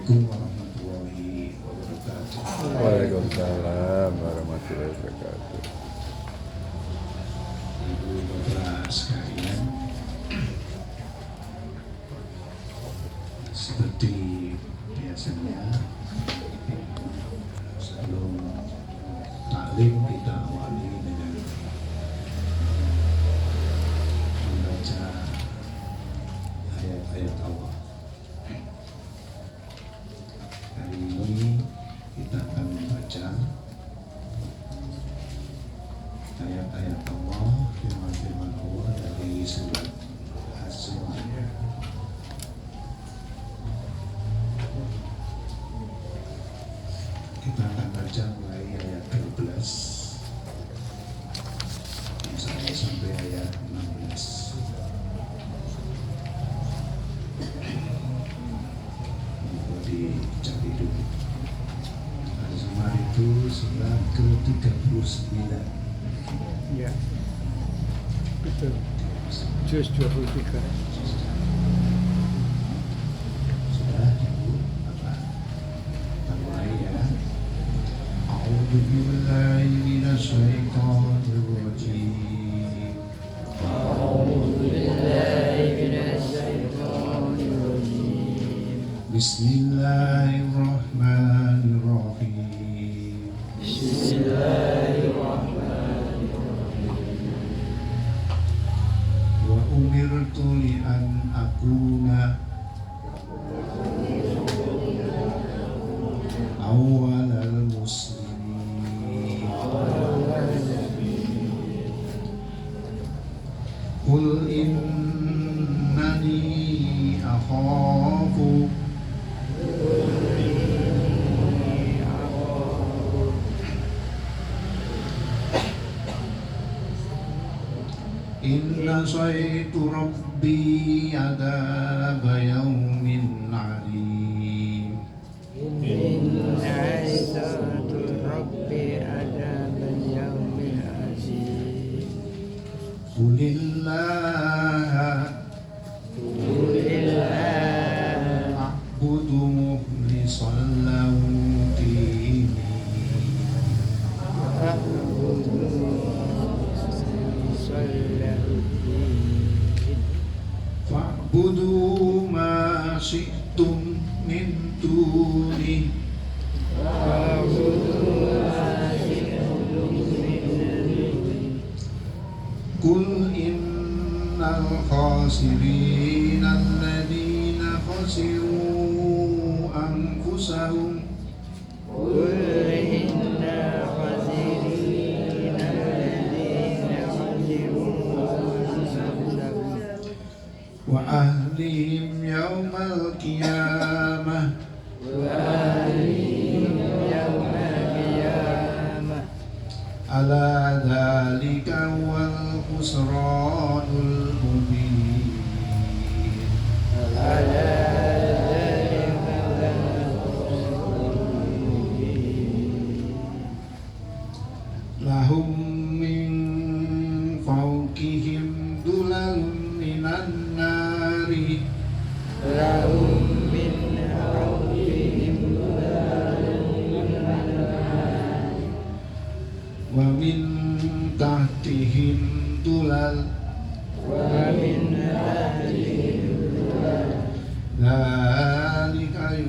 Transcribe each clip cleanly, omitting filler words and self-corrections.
Assalamualaikum warahmatullahi wabarakatuh. Waalaikumsalam warahmatullahi wabarakatuh. Ibu bapak sekalian, seperti biasanya sebelum taklim kita awali dengan membaca ayat-ayat Allah. Hari ini kita akan membaca ayat-ayat Allah, firman-firman Allah dari surat Az-Zumar. Kita akan baca mulai ayat 12 sampai ayat 16. Dicari dulu. Az-Zumar itu surat ke-39. Ya, betul. Juz 23. Sudah Ibu Bapak. Kita mulai ya. A'udzu billahi minasy syaithanir rajim. Bismillahirrahmanirrahim. Wa umirtu li an akuna awwalal muslimin. Qul innani akhafu inna syaitu rabbi adaba yaumin alim. Qulillaha a'budu mukhlishan lahu dini. Fa'budu ma syi'tum min duni. Qul innal khasirina alladhina khasiru anfusahum wa ahlihim yawmal qiyamah. Ala dzalika wal khusranul mubin. Lahum min fawqihim dulalun minan nari wa min tahtihim dulal dzalika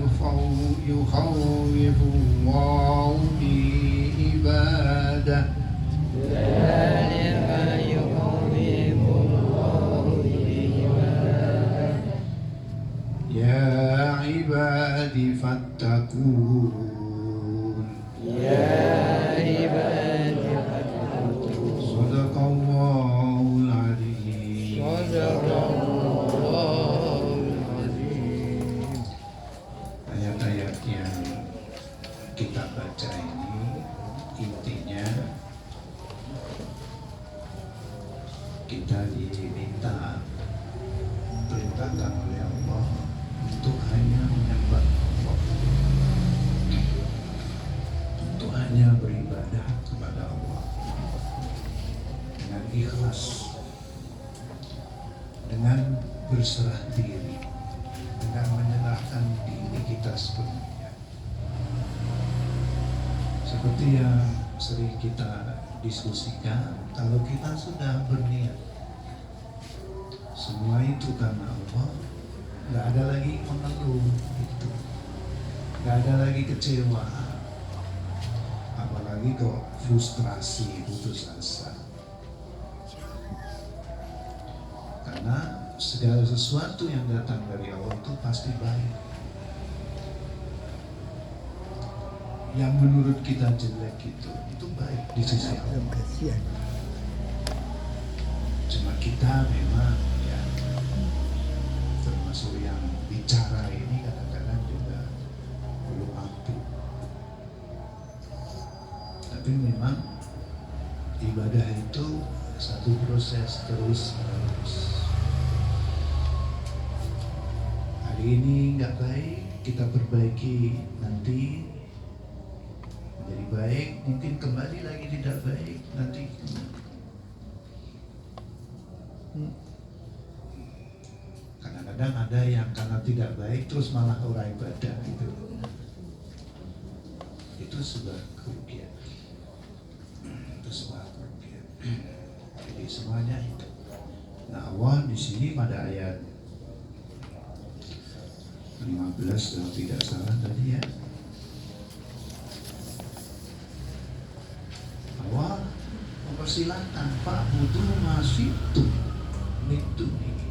yukhawwifu Allahu bi ibadah. Ya ibadi fattaqun. Sadaqallahul azim. Ayat-ayat yang kita baca ini intinya kita diminta, perintahkan oleh Allah untuk hanya menyembah Allah, untuk hanya beribadah kepada Allah dengan ikhlas, dengan berserah diri, dengan menyerahkan menyerahkan diri kita sepenuhnya. Seperti yang sering kita diskusikan, kalau kita sudah berniat semua itu karena Allah, nggak ada lagi mengeluh itu, nggak ada lagi kecewa, apalagi kok frustrasi, putus asa. Karena segala sesuatu yang datang dari Allah itu pasti baik. Yang menurut kita jelek itu baik di sisi Allah. Kasihan. Cuma kita memang ya termasuk yang bicara ini kadang-kadang juga belum mampu. Tapi memang ibadah itu satu proses terus menerus. Hari ini nggak baik, kita perbaiki, nanti menjadi baik, mungkin kembali lagi tidak baik, nanti kadang-kadang ada yang karena tidak baik terus malah orang ibadah itu sebuah kerugian. Itu sebuah kerugian. Jadi semuanya itu. Nah, Allah di sini pada ayat 15 kalau tidak salah tadi ya, Allah mempersilahkan Pak butuh masih itu ini.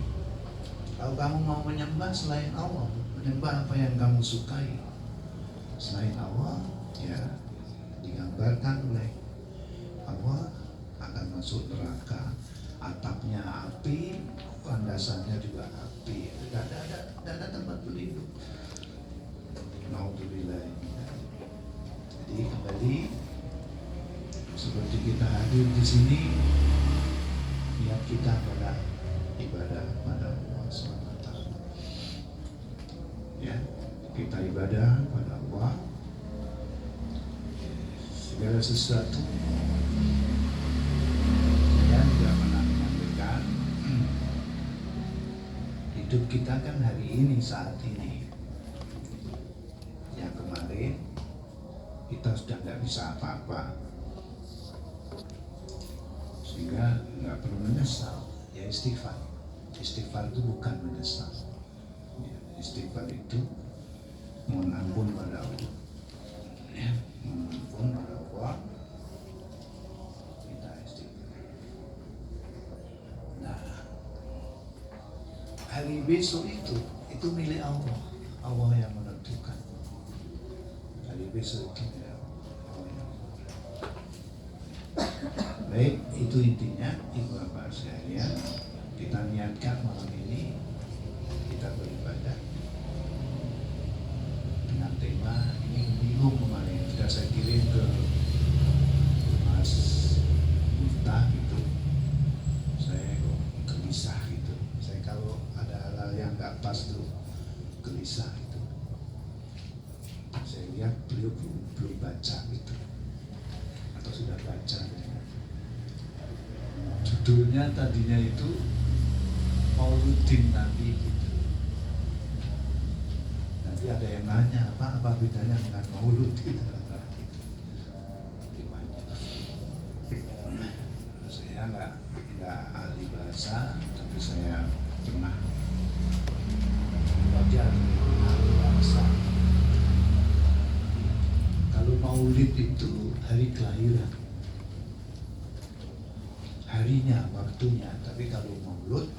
Kalau kamu mau menyembah selain Allah, menyembah apa yang kamu sukai selain Allah, ya digambarkan oleh Allah akan masuk neraka, atapnya api, landasannya juga api, tidak ada tempat berlindung. Naudzubillah. Jadi kembali seperti kita hadir di sini, niat kita pada ibadah pada Allah SWT. Ya, kita ibadah pada Allah. Segala sesuatu saya juga pernah menyampaikan hidup kita kan hari ini, saat ini. Yang kemarin kita sudah nggak bisa apa-apa, sehingga nggak perlu menyesal. Ya istighfar. Istighfar itu bukan menyesal. Ya, istighfar itu mohon ampun pada Allah. Ya, mohon ampun pada Allah. Kita istighfar. Nah, hari besok itu milik Allah. Allah yang menentukan. Hari besok itu milik Allah. Baik, itu intinya. Ibu bapak sekalian, kita niatkan malam ini kita beribadah dengan tema ini. Bingung kemarin sudah saya kirim ke Mas Miftah gitu, saya kok gelisah gitu. Saya kalau ada hal-hal yang nggak pas tuh gelisah gitu. Saya lihat beliau belum baca gitu, atau sudah baca gitu. Judulnya tadinya itu Mauludin Nabi gitu. Nanti ada yang nanya apa bedanya dengan Maulud gitu. Saya nggak ahli bahasa, tapi saya pernah belajar ahli bahasa. Kalau Maulid itu hari kelahiran, harinya, waktunya. Tapi kalau Maulud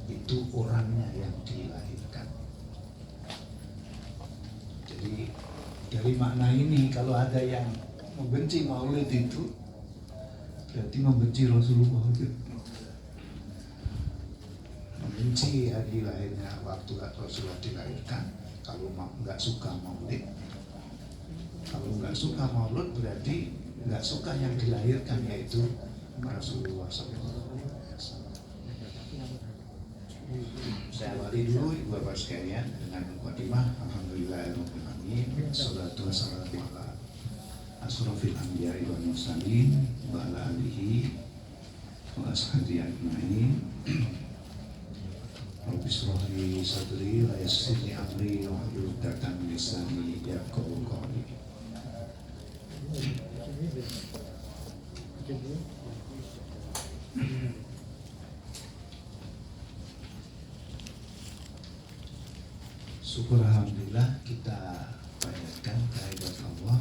itu orangnya yang dilahirkan. Jadi dari makna ini, kalau ada yang membenci Maulid itu berarti membenci Rasulullah gitu. Membenci hari lahirnya, waktu Rasulullah dilahirkan. Kalau nggak suka Maulid, kalau nggak suka Maulud berarti nggak suka yang dilahirkan, yaitu Rasulullah SAW. Saya awali dulu Ibu Bapak sekalian dengan mukadimah. Alhamdulillahirrahmanirrahim. Salatu wassalamu ala asrofil anbiya'i wal mursalin wa ala alihi wa ashabihi ajma'in. Rabbi shrah li sadri wa yassir li amri wahlul 'uqdatam min lisani yafqahu qawli. Syukur alhamdulillah kita panjatkan kehadirat Allah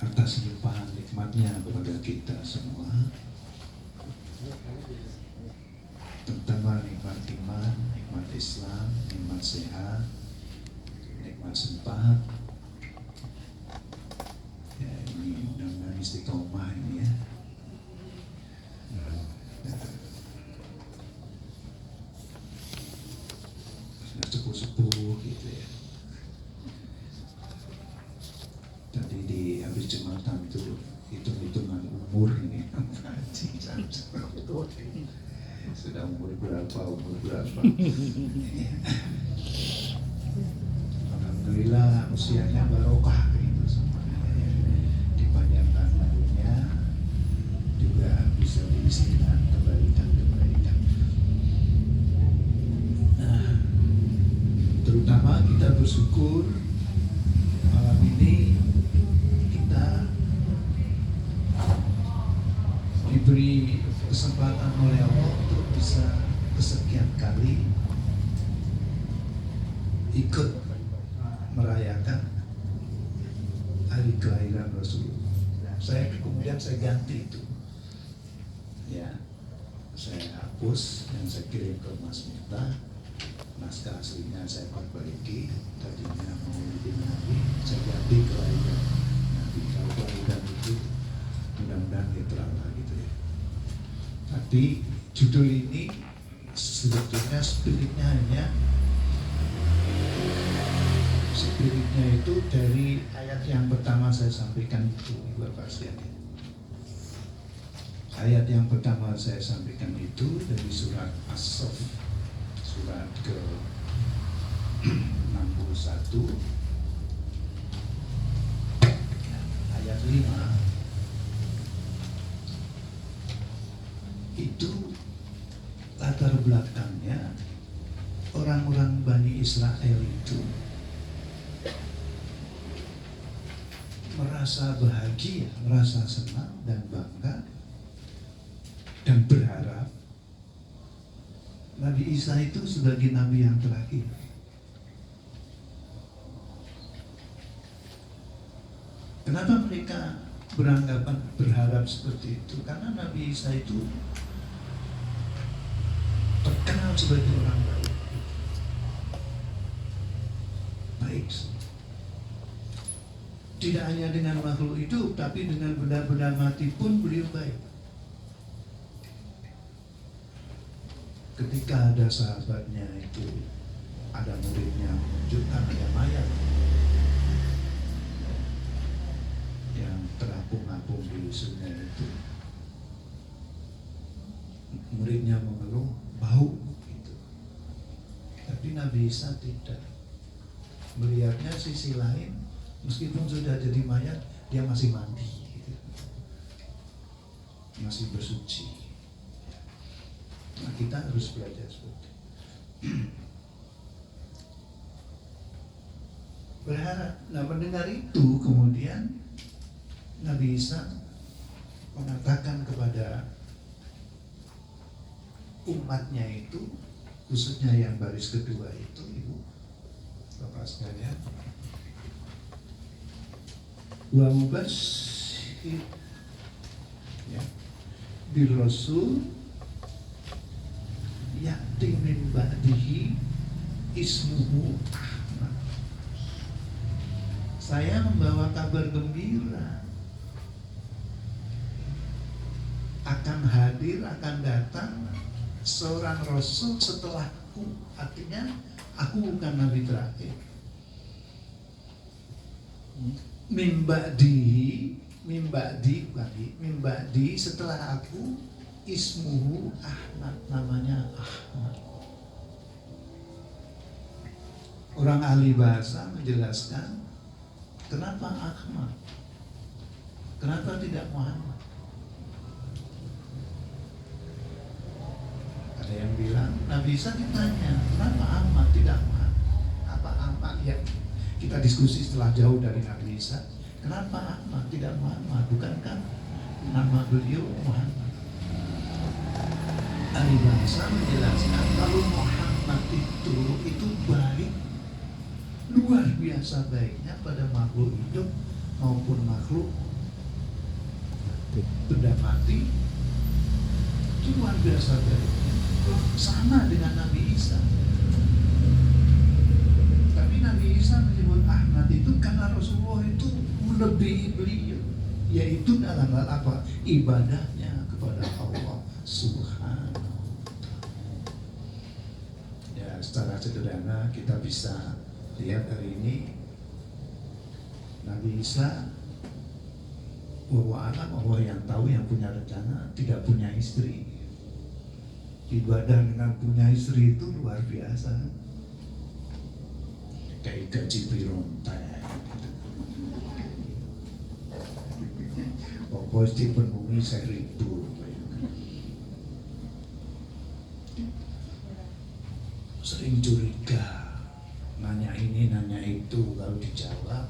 atas limpahan nikmatnya kepada kita semua, terutama nikmat iman, nikmat Islam, nikmat sehat, nikmat sempat. Ya, ini mudah-mudahan istiqomah ini ya. Sudah sepuh-sepuh gitu ya. Tadi di habis Jumatan itu hitung-hitungan umur ini sudah umur berapa. Alhamdulillah usianya barokah gitu semuanya ya. Dipanjangkan umurnya, juga bisa diisi dengan kebaikan. Nah, terutama kita bersyukur malam ini kita diberi kesempatan oleh Allah untuk bisa kesekian kali ikut merayakan hari kelahiran Rasulullah. Kemudian saya ganti itu, ya, saya hapus yang saya kirim ke Mas Miftah, naskah aslinya saya perbaiki. Tadinya mau bikin Nabi, saya ganti kelahiran Nabi. Kalau kelahiran itu mudah-mudahan netral lah gitu ya. Tapi judul ini sebetulnya spiritnya itu dari ayat yang pertama saya sampaikan itu, Bapak sekalian. Ayat yang pertama saya sampaikan itu dari surat As-Saff, surat ke 61 ayat 5. Itu latar belakangnya orang-orang Bani Israel itu merasa bahagia, merasa senang dan bangga dan berharap Nabi Isa itu sebagai Nabi yang terakhir. Kenapa mereka berharap seperti itu? Karena Nabi Isa itu terkenal sebagai orang baik. Tidak hanya dengan makhluk hidup, tapi dengan benda-benda mati pun beliau baik. Ketika ada sahabatnya itu, ada muridnya menunjukkan ada mayat yang terapung-apung di sungai itu, muridnya mengeluh bau gitu. Tapi Nabi Isa tidak, melihatnya sisi lain, meskipun sudah jadi mayat, dia masih mandi gitu. Masih bersuci. Nah, kita harus belajar seperti itu. Berharap. Nah, mendengar itu kemudian Nabi Isa mengatakan kepada umatnya itu, khususnya yang baris kedua itu, Ibu Bapak sekalian, wa mubasyir ya bir rasul ya'ti min ba'dihi ismuhu Ahmad. Saya membawa kabar gembira, akan hadir, akan datang seorang rasul setelahku. Artinya aku bukan nabi terakhir. Mimba'di setelah aku, ismuhu Ahmad, namanya Ahmad. Orang ahli bahasa menjelaskan kenapa Ahmad, kenapa tidak Muhammad. Nabi Isa ditanya, kenapa Ahmad tidak Muhammad? Apa Ahmad ya? Kita diskusi setelah jauh dari Nabi Isa. Kenapa Ahmad tidak Muhammad? Bukankah nama beliau Muhammad? Ahli bahasa menjelaskan kalau Muhammad itu baik, luar biasa baiknya pada makhluk hidup maupun makhluk benda mati, itu luar biasa baiknya. Sama dengan Nabi Isa. Tapi Nabi Isa menyebut Ahmad itu karena Rasulullah itu melebihi beliau, yaitu dalam hal apa? Ibadahnya kepada Allah Subhanahu wa Ta'ala. Ya, secara sederhana kita bisa lihat hari ini Nabi Isa, bahwa Allah yang tahu, yang punya rencana, tidak punya istri. Ibadah dengan punya istri itu luar biasa. Kayak gaji pirontek. Pokoknya dipenuhi 1.000. Sering curiga, nanya ini, nanya itu, kalau dijawab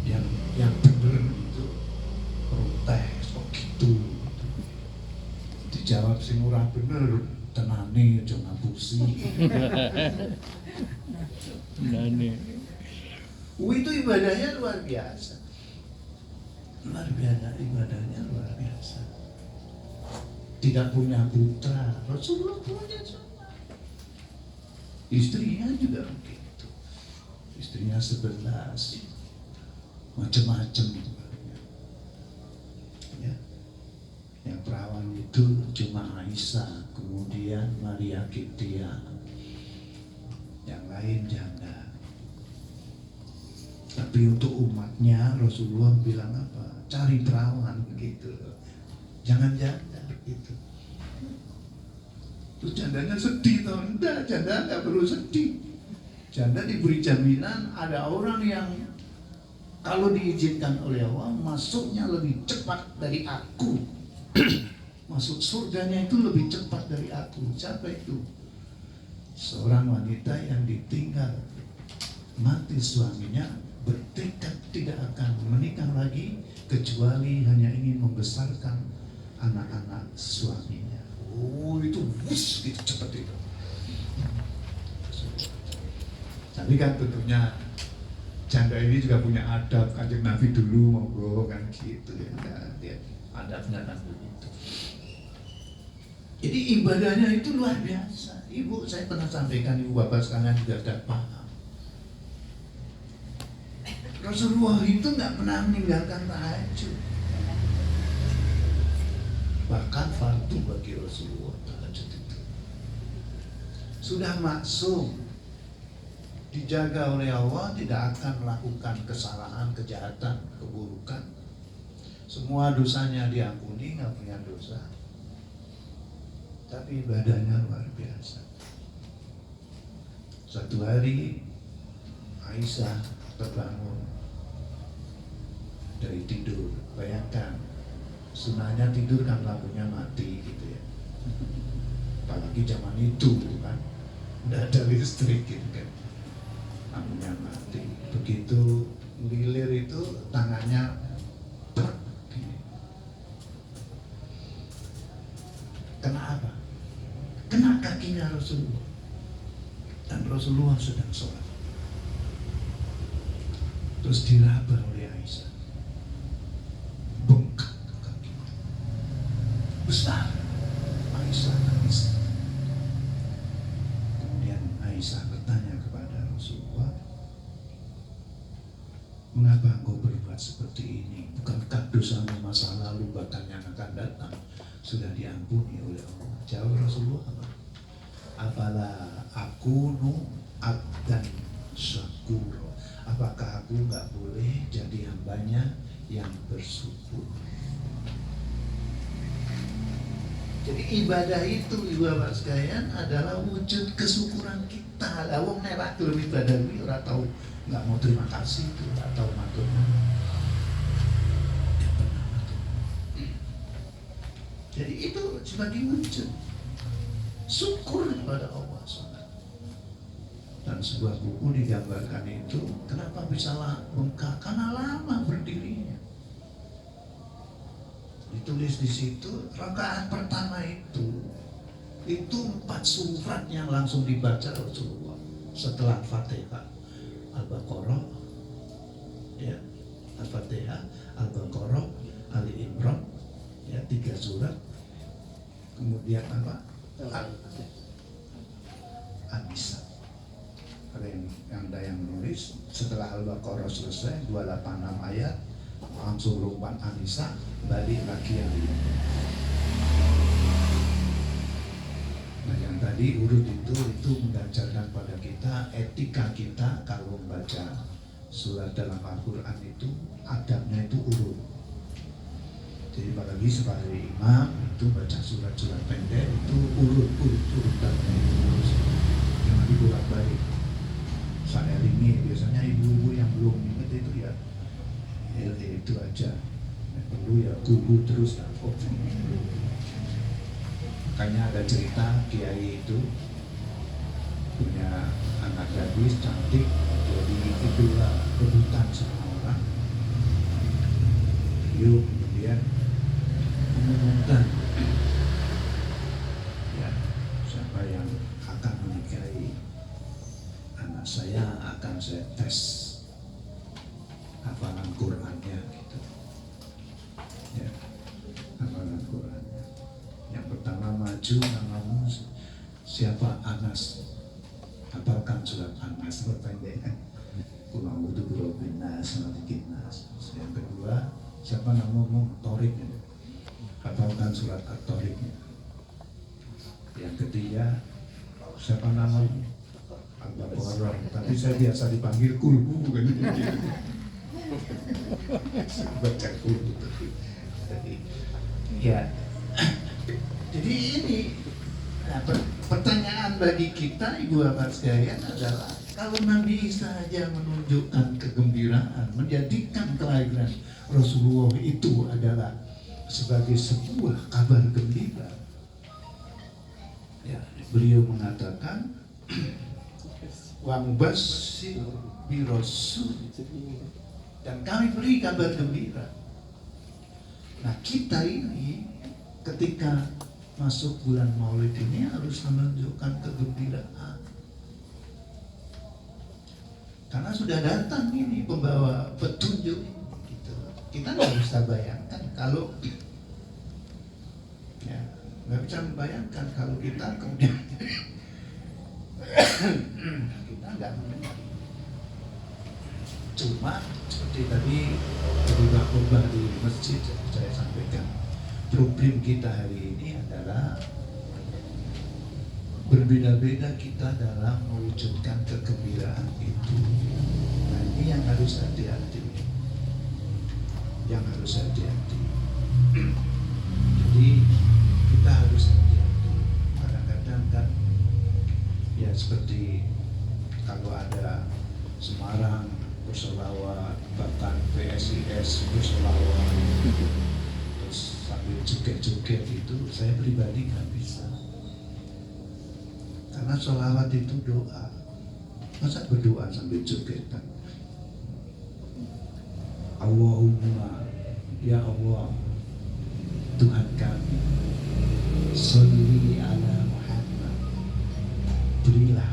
yang bener itu protes kok gitu. Dijawab sing ora bener, tenane aja ngapusi. Nani. Itu ibadahnya luar biasa. Luar biasa, ibadahnya luar biasa. Tidak punya putra, Rasulullah punya semua. Istrinya juga begitu. Istrinya 11. Macam-macam itu. Ya. Yang perawan itu cuma Aisyah, kemudian Maria Kiptia, yang lain janda. Tapi untuk umatnya Rasulullah bilang apa? Cari perawan gitu, jangan janda gitu. Terus jandanya sedih toh? Enggak, janda nggak perlu sedih. Janda diberi jaminan ada orang yang kalau diizinkan oleh Allah masuknya lebih cepat dari aku. Masuk surganya itu lebih cepat dari aku. Siapa itu? Seorang wanita yang ditinggal mati suaminya, bertekad tidak akan menikah lagi kecuali hanya ingin membesarkan anak-anak suaminya. Oh, itu bus gitu cepat itu. Tapi kan tentunya janda ini juga punya adab. Kanjeng Nabi dulu monggo kan gitu ya. Dia adabnya kan begitu. Jadi ibadahnya itu luar biasa. Ibu, saya pernah sampaikan, ibu bapak sekalian juga sudah paham. Rasulullah itu nggak pernah meninggalkan tahajud. Bahkan fardu bagi Rasulullah tahajud itu. Sudah maksum, dijaga oleh Allah, tidak akan melakukan kesalahan, kejahatan, keburukan. Semua dosanya diampuni, nggak punya dosa. Tapi ibadahnya luar biasa. Satu hari Aisyah terbangun dari tidur. Bayangkan, sunahnya tidur kan lampunya mati gitu ya. Apalagi zaman itu kan, udah ada listrik gitu kan. Lampunya mati. Begitu lilir itu tangannya plek gini. Kena apa? Kena kakinya Rasulullah. Dan Rasulullah sedang sholat. Terus diraba oleh Aisyah. Bengkak kakinya. Besar. Aisyah nangis. Kemudian Aisyah bertanya kepada Rasulullah, mengapa engkau berbuat seperti ini? Bukankah dosamu masa lalu bahkan yang akan datang sudah diampuni oleh Allah? Jawab Rasulullah apa? Apala akunu abdan syakur. Apakah aku nggak boleh jadi hambanya yang bersyukur? Jadi ibadah itu, ibu bapak sekalian, adalah wujud kesyukuran kita. Lah wong nek ra gelem ibadah kuwi ora tau, nggak mau terima kasih itu, ora tau matur nuwun. Ya pernah matur. Jadi itu sebagai wujud. Syukur kepada Allah SWT. Dan sebuah buku digambarkan itu, kenapa bisa bengkak? Karena lama berdirinya. Ditulis di situ, rakaat pertama itu 4 surat yang langsung dibaca Rasulullah setelah Fatihah, Al-Baqarah, ya, Al-Fatihah, Al-Baqarah, Ali Imran, ya, 3 surat. Kemudian apa? An-Nisa. Ada yang nulis setelah Al-Baqarah selesai 286 ayat, langsung lompat An-Nisa, balik lagi yang ini. Nah, yang tadi urut itu mengajarkan pada kita etika kita kalau membaca surat dalam Al-Quran itu adabnya itu urut. Jadi apalagi sebagai imam itu baca surat-surat pendek itu urutannya itu harus jangan dibolak-balik. Saya ini biasanya ibu-ibu yang belum ingat itu ya itu aja. Yang perlu ya gugu terus takut. Makanya ada cerita kiai itu punya anak gadis cantik, jadi idola rebutan sama orang. Beliau kemudian mengumumkan, ya, siapa yang akan menikahi anak saya akan saya tes hafalan Qurannya gitu, ya, hafalan Qurannya. Yang pertama maju namamu siapa? Anas. Hafalkan surat Anas berpendek. Qul a'udzu birabbin nas, malikin nas. Yang kedua, siapa namamu? Tariq. Hafalkan surat At-Tariq. Yang ketiga, siapa namamu? Al-Baqarah. Tapi saya biasa dipanggil Kulbu bukan gitu. Baca Kulbu. Ya. Jadi ini pertanyaan bagi kita ibu bapak sekalian adalah kalau Nabi Isa saja menunjukkan kegembiraan, menjadikan kelahiran Rasulullah itu adalah sebagai sebuah kabar gembira, ya, beliau mengatakan wa mubasyir bi rasul, dan kami beri kabar gembira. Nah, kita ini ketika masuk bulan Maulid ini harus menunjukkan kegembiraan. Karena sudah datang ini pembawa petunjuk gitu. Kita nggak bisa bayangkan kalau ya, nggak bisa membayangkan kalau kita kemudian kita nggak mendengar. Cuma seperti tadi khutbah di masjid saya sampaikan, problem kita hari ini adalah berbeda-beda kita dalam mewujudkan kegembiraan itu. Nah, ini yang harus hati-hati. Yang harus hati-hati. Jadi kita harus hati-hati. Kadang-kadang kan ya seperti kalau ada Semarang bersolawat, bahkan PSIS bersolawat, terus sambil joget-joget itu saya pribadi nggak bisa. Karena sholawat itu doa. Masa berdoa sambil joget kan? Allahumma, ya Allah, Tuhan kami, sholli ala Muhammad, berilah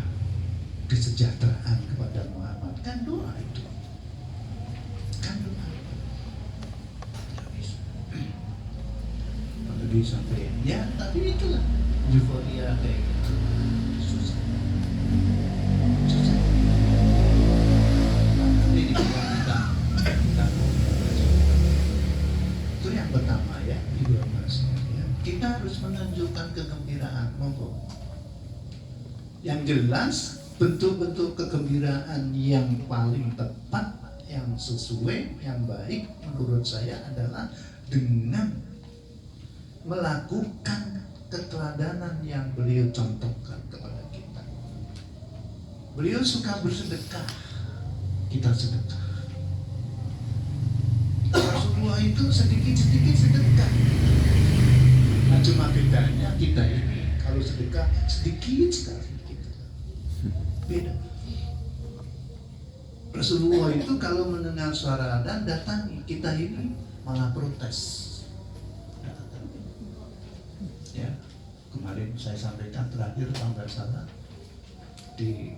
kesejahteraan kepada Muhammad. Kan doa itu. Kan doa. Tidak bisa. Apalagi sampai ya, tapi itulah euforia kayak gitu. Susah. Nanti dibilang kita itu yang pertama ya, Ibu Mas. Ya. Kita harus menunjukkan kegembiraan, monggo. Yang jelas bentuk-bentuk kegembiraan yang paling tepat, yang sesuai, yang baik menurut saya adalah dengan melakukan keteladanan yang beliau contohkan kepada kita. Beliau suka bersedekah, kita sedekah. Rasulullah itu sedikit-sedikit sedekah. Nah, cuma bedanya kita ini kalau kalau sedekah sedikit sekali gitu. Beda. Rasulullah itu kalau mendengar suara adzan datangi, kita ini malah protes. Ya, kemarin saya sampaikan terakhir kalau nggak salah di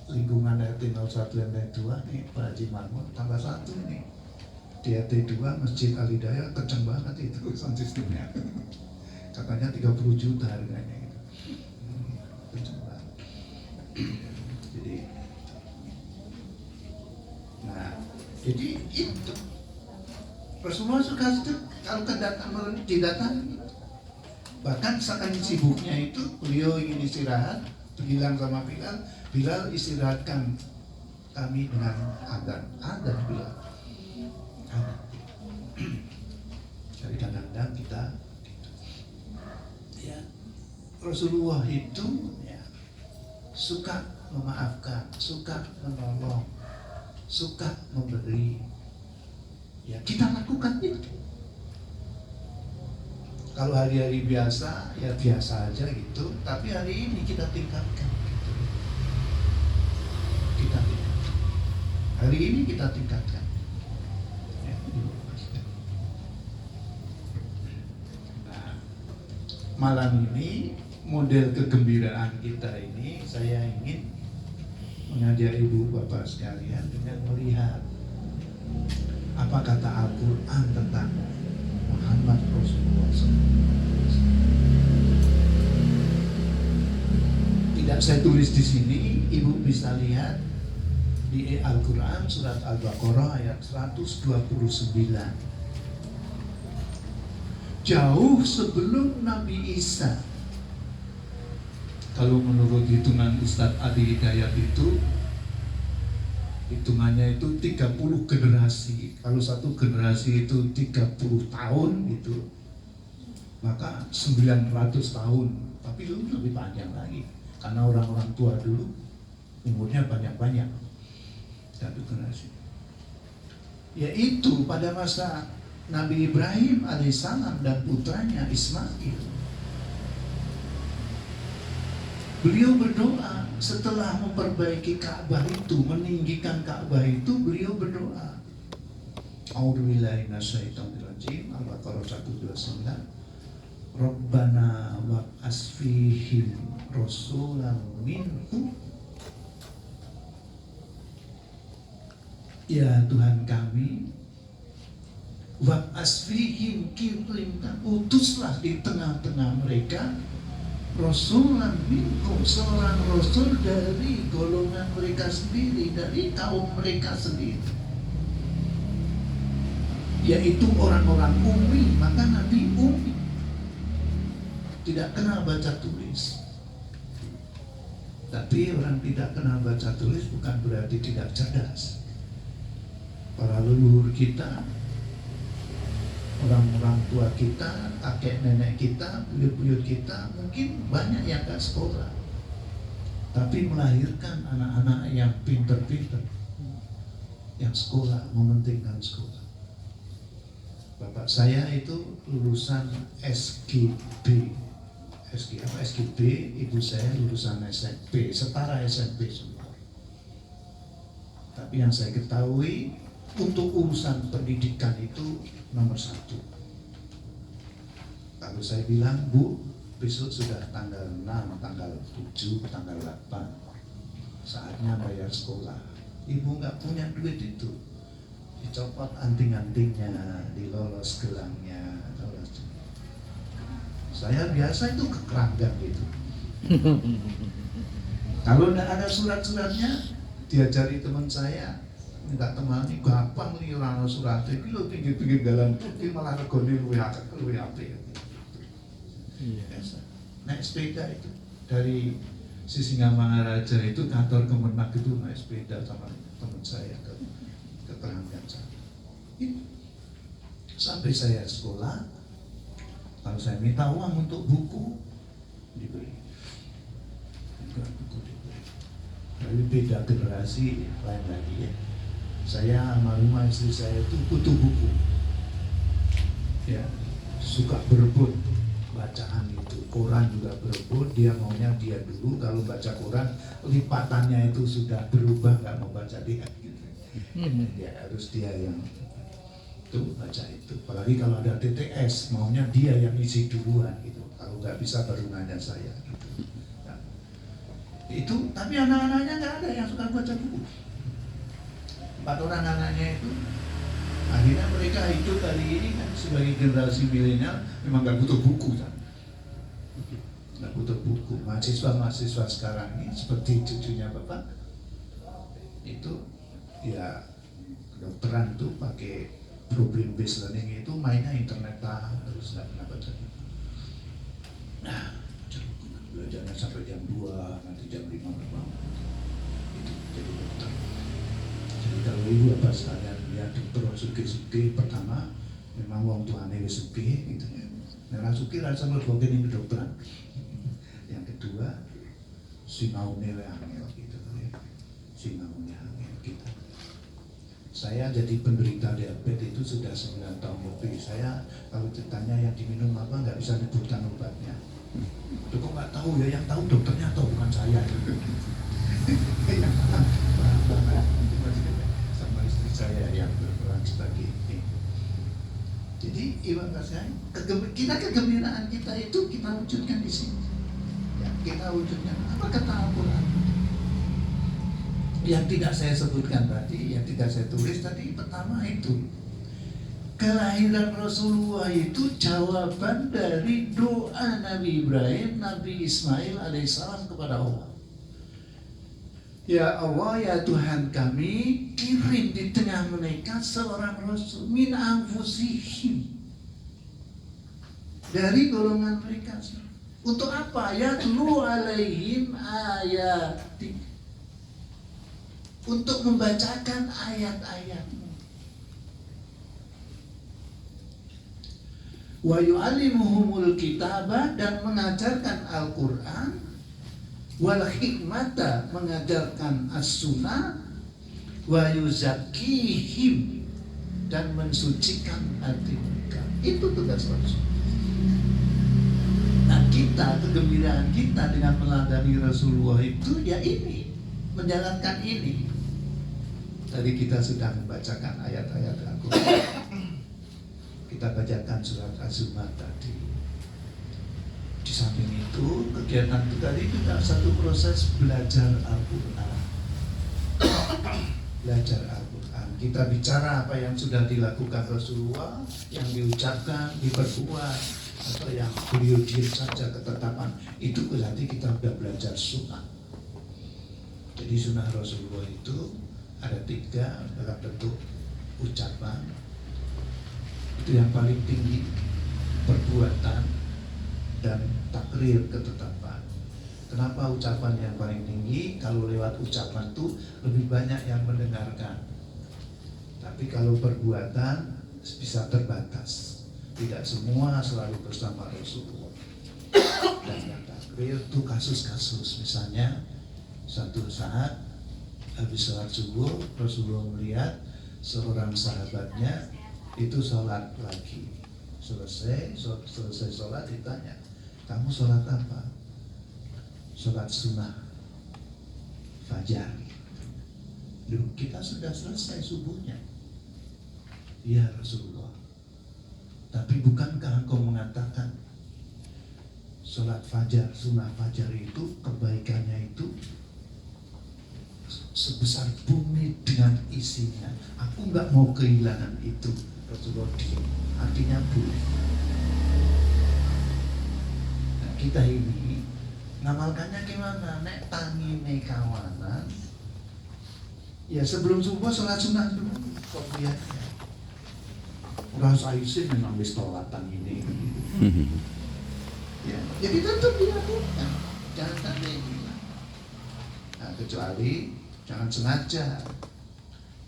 lingkungan RT 01 dan 2 nih Pak Haji Marmon tambah 1 nih di RT 2 Masjid Al Hidayah kenceng banget itu sound systemnya. Katanya 30 juta harganya gitu. Kenceng banget. Jadi jadi itu Rasulullah suka kalau kedatangan didatangi. Bahkan saking sibuknya itu beliau ingin istirahat, bilang sama Bilal istirahatkan kami dengan adzan Bilal. Jadi kadang-kadang kita ya Rasulullah itu ya suka memaafkan, suka menolong, suka memberi. Ya kita lakukan itu. Kalau hari-hari biasa ya biasa aja gitu, tapi hari ini kita tingkatkan gitu. Kita tingkatkan. Hari ini kita tingkatkan. Ya, nah, malam ini model kegembiraan kita ini saya ingin mengajak ibu bapak sekalian dengan melihat apa kata Al-Quran tentang Muhammad Rasulullah SAW. Tidak saya tulis di sini, ibu bisa lihat di Al-Quran surat Al-Baqarah ayat 129. Jauh sebelum Nabi Isa, kalau menurut hitungan Ustadz Adi Hidayat itu hitungannya itu 30 generasi. Kalau satu generasi itu 30 tahun gitu, maka 900 tahun. Tapi dulu lebih panjang lagi, karena orang-orang tua dulu umurnya banyak-banyak. Satu generasi. Yaitu pada masa Nabi Ibrahim alaihissalam dan putranya Ismail. Beliau berdoa setelah memperbaiki Ka'bah itu, meninggikan Ka'bah itu, beliau berdoa. A'udzubillahi minasyaitonir rajim. Al-Baqarah 129. Rabbana wab'as fihim rasulan minhum. Ya Tuhan kami, wab'as fihim, kirimkan, utuslah di tengah-tengah mereka Rasulan minkum, seorang rasul dari golongan mereka sendiri, dari kaum mereka sendiri, yaitu orang-orang ummi. Maka Nabi ummi, tidak kenal baca tulis. Tapi orang tidak kenal baca tulis bukan berarti tidak cerdas. Para leluhur kita, orang-orang tua kita, kakek nenek kita, buyut-buyut kita, mungkin banyak yang gak sekolah, tapi melahirkan anak-anak yang pinter-pinter, yang sekolah, mementingkan sekolah. Bapak saya itu lulusan SGB, SGB, ibu saya lulusan SMP, setara SMP semua. Tapi yang saya ketahui, untuk urusan pendidikan itu nomor 1. Kalau saya bilang, Bu, besok sudah tanggal 6, tanggal 7, tanggal 8, saatnya bayar sekolah. Ibu nggak punya duit itu, dicopot anting-antingnya, dilolos gelangnya. Saya biasa itu kekeranggan gitu. Kalau nggak ada surat-suratnya, diajari teman saya, minta teman ini gampang nih orang surat itu lo pinggir-pinggir jalan putih malah regoni luwe apik. Biasa. Naik sepeda itu dari Sisingamangaraja itu kantor Kemenak itu naik sepeda sama teman saya ke Keranggan sana. Sampai saya sekolah, kalau saya minta uang untuk buku diberi. Buku diberi. Tapi beda generasi lain lagi ya. Saya sama rumah istri saya itu kutu buku, ya, suka berebut bacaan itu. Quran juga berebut, dia maunya dia dulu. Kalau baca Quran, lipatannya itu sudah berubah, nggak mau baca dia gitu. Dia harus dia yang itu baca itu. Apalagi kalau ada TTS, maunya dia yang isi duluan gitu. Kalau nggak bisa baru nanya saya gitu. Nah, itu, tapi anak-anaknya nggak ada yang suka baca buku. 4 orang anaknya itu, akhirnya mereka hidup hari ini kan sebagai generasi milenial memang nggak butuh buku kan, nggak butuh buku. Mahasiswa sekarang ini seperti cucunya bapak itu ya kedokteran tuh pakai problem based learning, itu mainnya internet terus nggak pernah baca buku. Nah, belajarnya sampai jam 2, nanti jam 5 berapa itu jadi dokter. Jadi kalau ibu bapak sekalian lihat dokter suki pertama memang wong tuane wis sugih gitu ya. Nek sugih rasa mlebu kene kedokteran. Yang kedua sinaune angel gitu ya. Sinaune angel kita. Saya jadi penderita diabetes itu sudah 9 tahun lebih. Saya kalau ditanya yang diminum apa nggak bisa nyebutkan obatnya. Itu kok nggak tahu ya, yang tahu dokternya atau bukan saya. Sama istri saya yang berperan sebagai ini. Jadi ibarat saya, kegembiraan kita itu kita wujudkan di sini. Ya, kita wujudkan apa kata Al-Quran? Yang tidak saya sebutkan tadi, yang tidak saya tulis tadi, pertama itu kelahiran Rasulullah itu jawaban dari doa Nabi Ibrahim, Nabi Ismail alaihissalam kepada Allah. Ya Allah, ya Tuhan kami, kirim di tengah mereka seorang Rasul min anfusihim, dari golongan mereka. Untuk apa? Yatlu alaihim ayati, untuk membacakan ayat-ayatmu. Wa yu'allimuhumul kitabah, dan mengajarkan Al-Quran, wal hikmata, mengajarkan as-sunnah, wa yuzakkihim, dan mensucikan hati mereka. Itu tugas Rasul. Nah, kita, kegembiraan kita dengan meladani Rasulullah itu ya ini, menjalankan ini. Tadi kita sudah membacakan ayat-ayat Al-Quran. Kita bacakan surat Az-Zumar tadi. Di samping itu, kegiatan itu tadi juga satu proses belajar Al-Quran. Belajar Al-Quran. Kita bicara apa yang sudah dilakukan Rasulullah, yang diucapkan, diperbuat, atau yang beliau diam saja ketetapan. Itu berarti kita sudah belajar sunnah. Jadi sunnah Rasulullah itu ada 3 dalam bentuk ucapan. Itu yang paling tinggi, perbuatan dan takrir, ketetapan. Kenapa ucapan yang paling tinggi? Kalau lewat ucapan itu lebih banyak yang mendengarkan. Tapi kalau perbuatan bisa terbatas. Tidak semua selalu bersama Rasulullah. Dan yang takrir itu kasus-kasus. Misalnya satu saat habis sholat subuh, Rasulullah melihat seorang sahabatnya itu sholat lagi. Selesai sholat ditanya, kamu sholat apa? Sholat sunnah fajar. Loh, kita sudah selesai subuhnya. Ya Rasulullah, tapi bukankah engkau mengatakan sholat fajar, sunnah fajar itu kebaikannya itu sebesar bumi dengan isinya. Aku nggak mau kehilangan itu. Rasulullah diam. Artinya boleh. Nah, kita ini ngamalkannya gimana? Nek tangine kawanan, ya sebelum subuh sholat sunnah dulu. Kok lihatnya? Rasa isin memang wis tolatan ini. Ya, jadi tetap dilakukan. Jangan sampai hilang. Nah, kecuali jangan sengaja.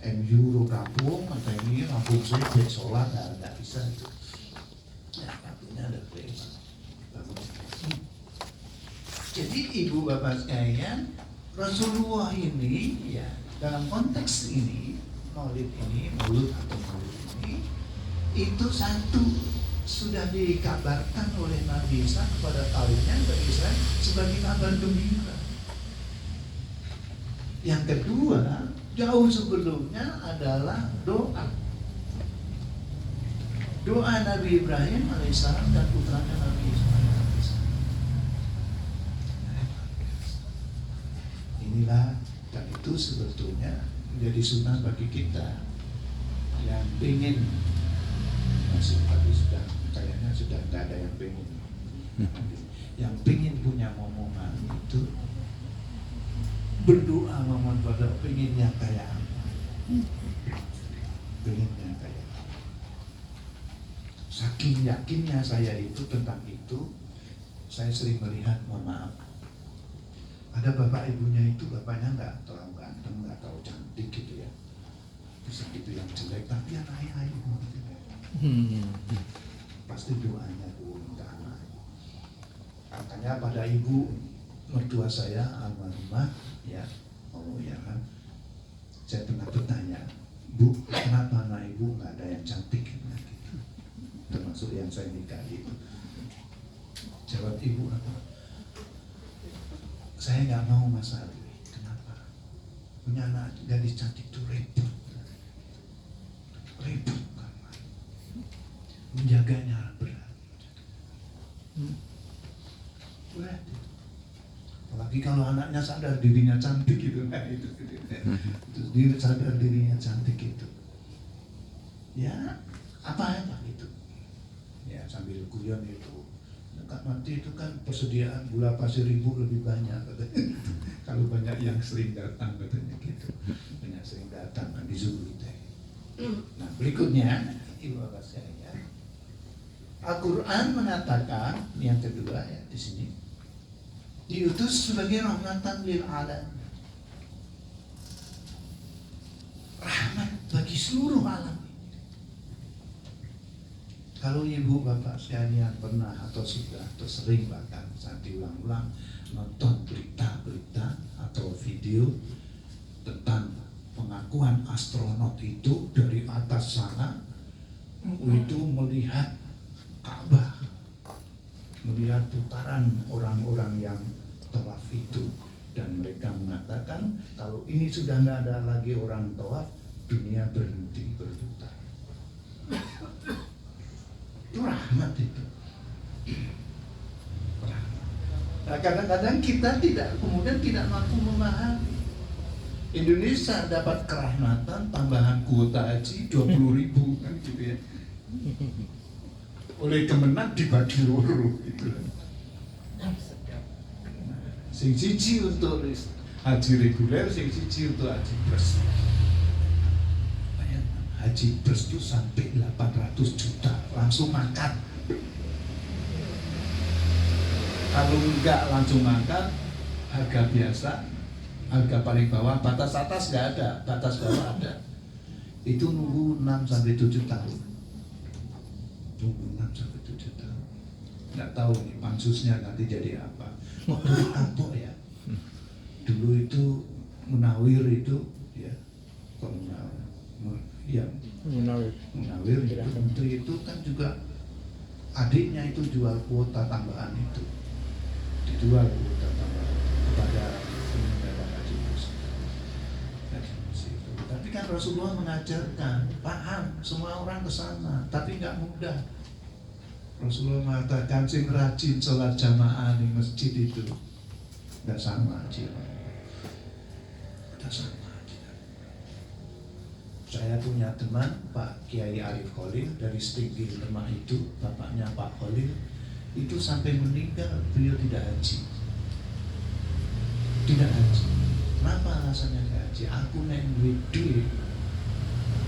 MU rampung, atau ini rampung saya buat sholat, nggak bisa itu. Ya, waktunya ada kelima. Jadi ibu bapak sekalian, Rasulullah ini ya dalam konteks ini, maulid ini, mulut atau maulid ini, itu satu sudah dikabarkan oleh Nabi Isa kepada kaumnya bagi Israel sebagai kabar gembira. Yang kedua, jauh sebelumnya adalah doa. Doa Nabi Ibrahim alaihissalam dan putranya Nabi Ismail alaihissalam. Inilah, dan itu sebetulnya menjadi sunnah bagi kita yang ingin masih, tapi sudah kayaknya sudah nggak ada yang pengen. Yang pengen punya momongan itu berdoa memohon pada pengennya kayak apa, pengennya kayak apa. Saking yakinnya saya itu tentang itu, saya sering melihat, mohon maaf, ada bapak ibunya itu, bapaknya nggak terlalu ganteng, nggak terlalu cantik gitu ya, bisa dibilang jelek, tapi anaknya ayu gitu. Pasti doanya minta anak. Makanya pada ibu mertua saya almarhumah, ya, oh ya kan, saya pernah bertanya, Bu, kenapa anak ibu nggak ada yang cantik? Nah, gitu. Termasuk yang saya nikahi itu. Jawab ibu apa? Saya nggak mau Mas Ali. Kenapa? Punya anak gadis cantik itu repot. Repot kan? Menjaganya berat. Berat. Apalagi kalau anaknya sadar dirinya cantik gitu, nah itu. Terus dia sadar dirinya cantik itu. Ya, apa gitu. Ya sambil guyon itu. Dekat mati itu kan persediaan gula pasir ibu lebih banyak katanya. Kalau banyak yang sering datang katanya gitu. Banyak sering datang di Zulu teh. Nah berikutnya ibu bapak saya, Al-Quran mengatakan yang kedua ya di sini, diutus sebagai rahmatan lil alamin, rahmat bagi seluruh alam. Kalau ibu bapak sekalian pernah atau sudah atau sering bahkan saat diulang-ulang nonton berita-berita atau video tentang pengakuan astronot itu dari atas sana itu melihat Ka'bah, melihat putaran orang-orang yang tawaf itu, dan mereka mengatakan kalau ini sudah nggak ada lagi orang tawaf, dunia berhenti berputar. Itu rahmat itu. Rahmat. Nah, kadang-kadang kita kemudian tidak mampu memahami. Indonesia dapat kerahmatan tambahan kuota haji 20.000 kan gitu ya. Oleh Kemenang dibagi loro gitu. Sing siji untuk haji reguler, sing siji untuk haji plus. Haji plus itu sampai 800 juta langsung makan. Kalau enggak langsung makan, harga biasa, harga paling bawah, batas atas enggak ada, batas bawah ada. Itu nunggu 6-7 tahun. Nunggu 6-7 tahun. Enggak tahu nih pansusnya nanti jadi apa. Duit kapok ya. Dulu itu Munawir itu ya, kok Munawir? Ya, Munawir itu, menteri itu kan juga adiknya itu jual kuota tambahan itu, dijual kuota tambahan kepada penyelenggara haji bersih. Tapi kan Rasulullah mengajarkan, paham semua orang ke sana, tapi nggak mudah. Rasulullah mengatakan sing rajin sholat jamaah di masjid itu nggak sama aja, nggak sama. Saya punya teman Pak Kiai Arif Khalil dari Stinggi Demak itu, bapaknya Pak Khalil itu sampai meninggal beliau tidak haji. Tidak haji. Kenapa alasannya tidak haji? Aku nek duit,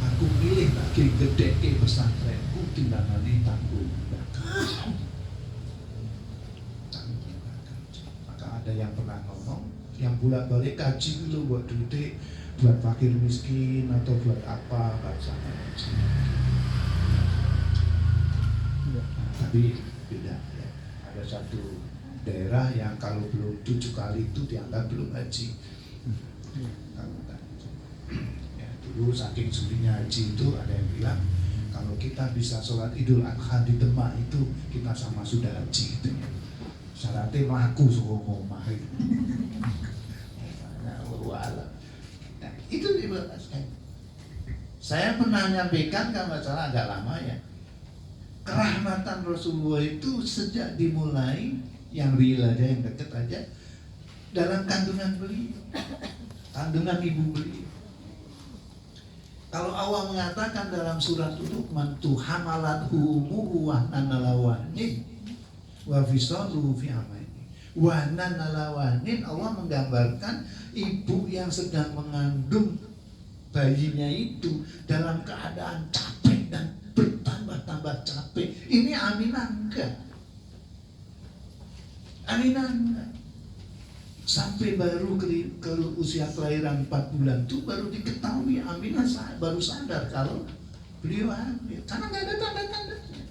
aku pilih lagi gede ke pesantrenku timbangane tanggung. Maka ada yang pernah ngomong, yang bolak-balik kaji dulu buat duit buat fakir miskin atau buat apa bahasa tapi beda ya. Ada satu daerah yang kalau belum 7 kali itu dianggap belum haji. Ya, dulu saking sulinya haji itu ada yang bilang Kalau kita bisa sholat Idul Adha di Demak itu kita sama sudah haji gitu ya. Syaratnya melaku suruh ngomah itu. Nah, itu dibahaskan. Saya pernah menyampaikan kalau salah agak lama ya. Kerahmatan Rasulullah itu sejak dimulai yang real aja, yang deket aja, dalam kandungan beliau, kandungan ibu beliau. Kalau Allah mengatakan dalam surat Luqman tu hamalathu ummuhu wahnan ala wahnin wa fisaluhu fi amaini. Wahnan ala wahnin, Allah menggambarkan ibu yang sedang mengandung bayinya itu dalam keadaan capek dan bertambah-tambah capek. Ini Aminah enggak. Aminah enggak. Sampai baru ke usia kelahiran 4 bulan itu baru diketahui Aminah baru sadar kalau beliau hamil. Karena nggak ada tanda-tandanya.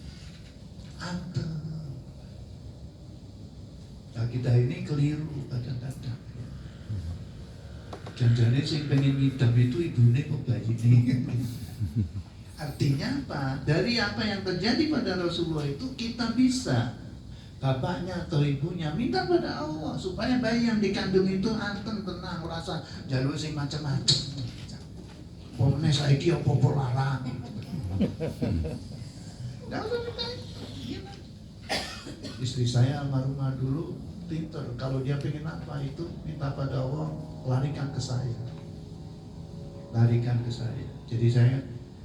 Antum. Nah, kita ini keliru kadang-kadang. Jangan-jangan sih pengen ngidam itu ibunya kok bayi ini. Artinya apa? Dari apa yang terjadi pada Rasulullah itu kita bisa, bapaknya atau ibunya minta pada Allah supaya bayi yang dikandung itu anten tenang, merasa jalur sing macam-macam. Pomne saiki opo larang. Istri saya almarhumah dulu pinter, kalau dia pengen apa itu minta pada Allah, larikan ke saya. Larikan ke saya. Jadi saya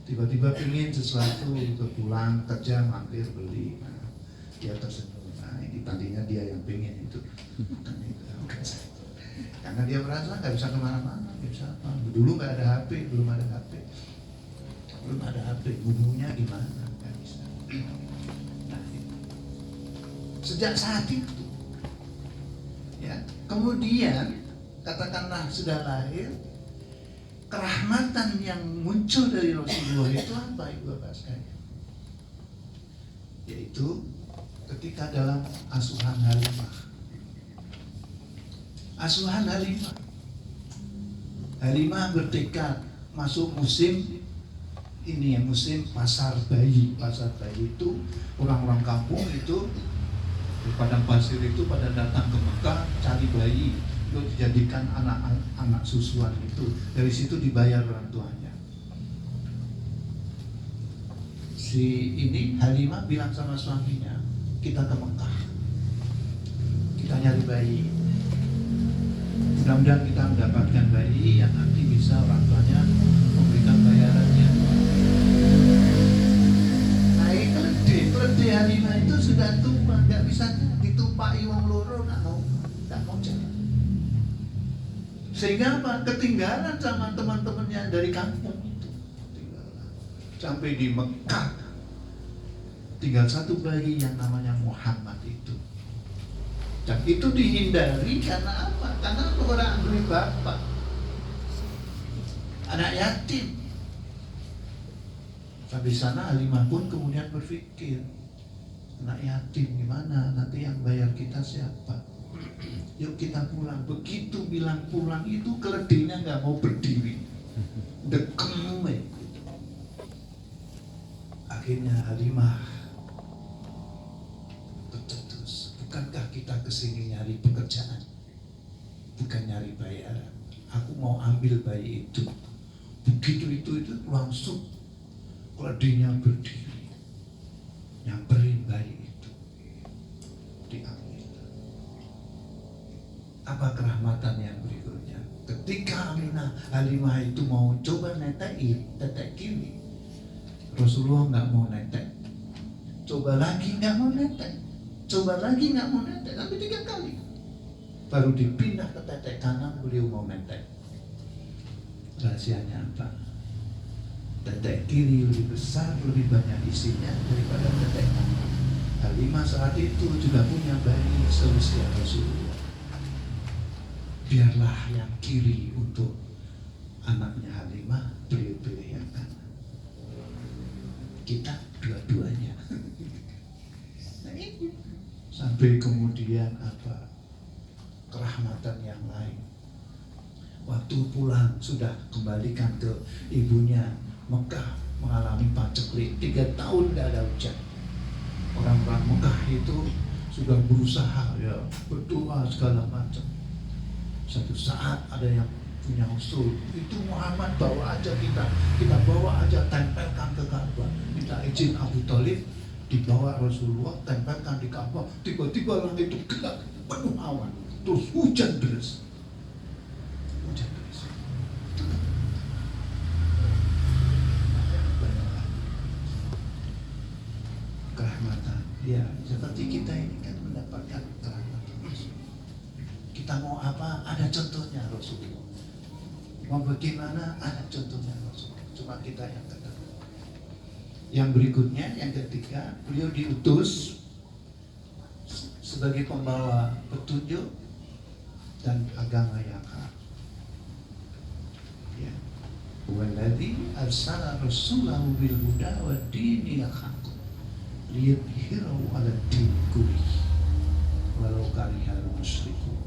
tiba-tiba pingin sesuatu untuk pulang kerja mampir beli. Nah, dia tersenyum. Nah, ini tadinya dia yang pengen itu. Bukan saya. Karena dia merasa nggak bisa kemana-mana, nggak bisa apa. Dulu nggak ada HP, belum ada HP, hubungannya gimana? Nggak bisa. Nah, sejak saat itu, ya, kemudian katakanlah sudah lahir, kerahmatan yang muncul dari Rasulullah itu apa, Ibu Bapak sekalian? Yaitu ketika dalam asuhan Halimah. Asuhan Halimah. Halimah bertekad masuk musim ini ya, musim pasar bayi. Pasar bayi itu orang-orang kampung itu di padang pasir itu pada datang ke Mekah cari bayi untuk dijadikan anak susuan itu. Dari situ dibayar orang tuanya. Si ini Halimah bilang sama suaminya, kita ke Mekah, kita nyari bayi, mudah-mudahan kita mendapatkan bayi yang nanti bisa orang tuanya memberikan bayarannya. Nah, keledai Halimah itu sudah tua, nggak bisa ditumpai wong loro, nggak mau jalan. Sehingga apa? Ketinggalan sama teman-temannya dari kampung itu. Sampai di Mekah tinggal satu bayi yang namanya Muhammad itu. Dan itu dihindari karena apa? Karena orang beri bapak, anak yatim. Sampai sana Halimah pun kemudian berpikir, anak yatim gimana? Nanti yang bayar kita siapa? Yuk kita pulang. Begitu bilang pulang itu keledainya nggak mau berdiri, dekem. Akhirnya Halimah tercetus. Bukankah kita kesini nyari pekerjaan, bukan nyari bayaran? Aku mau ambil bayi itu. Begitu itu langsung keledainya berdiri, nyamperin bayi itu, diambil. Apa kerahmatan yang berikutnya? Ketika Halimah itu mau coba tetek kiri, Rasulullah nggak mau netek. Coba lagi nggak mau netek. Coba lagi nggak mau netek. Tapi 3 kali. Baru dipindah ke tetek kanan, beliau mau netek. Rahasianya apa? Tetek kiri lebih besar, lebih banyak isinya daripada tetek kanan. Halimah saat itu juga punya bayi seusia Rasulullah. Biarlah yang kiri untuk anaknya Halimah, beliau pilih yang kanan. Kita dua-duanya. Nah, ini sampai kemudian apa? Kerahmatan yang lain. Waktu pulang sudah kembalikan ke ibunya Mekah, mengalami paceklik, 3 tahun tidak ada hujan. Orang-orang Mekah itu sudah berusaha ya berdoa segala macam. Satu saat ada yang punya usul, itu Muhammad bawa aja kita bawa aja, tempelkan ke Ka'bah. Minta izin Abu Thalib, dibawa Rasulullah, tempelkan di Ka'bah. Tiba-tiba langit itu gelap penuh awan, terus hujan deras. Hujan deras. Kerahmatan. Ya, seperti kita ini kan mendapatkan kerahmatan. Kita mau apa? Ada contohnya Rasulullah. Mau bagaimana? Ada contohnya Rasulullah. Cuma kita yang kena. Yang berikutnya, yang ketiga, beliau diutus sebagai pembawa petunjuk dan agama yang hak. Ya. Walladzi arsala rasulahu bil huda wa dinil haqq liyudhhirahu 'ala din kullihi walau karihal musyrikun.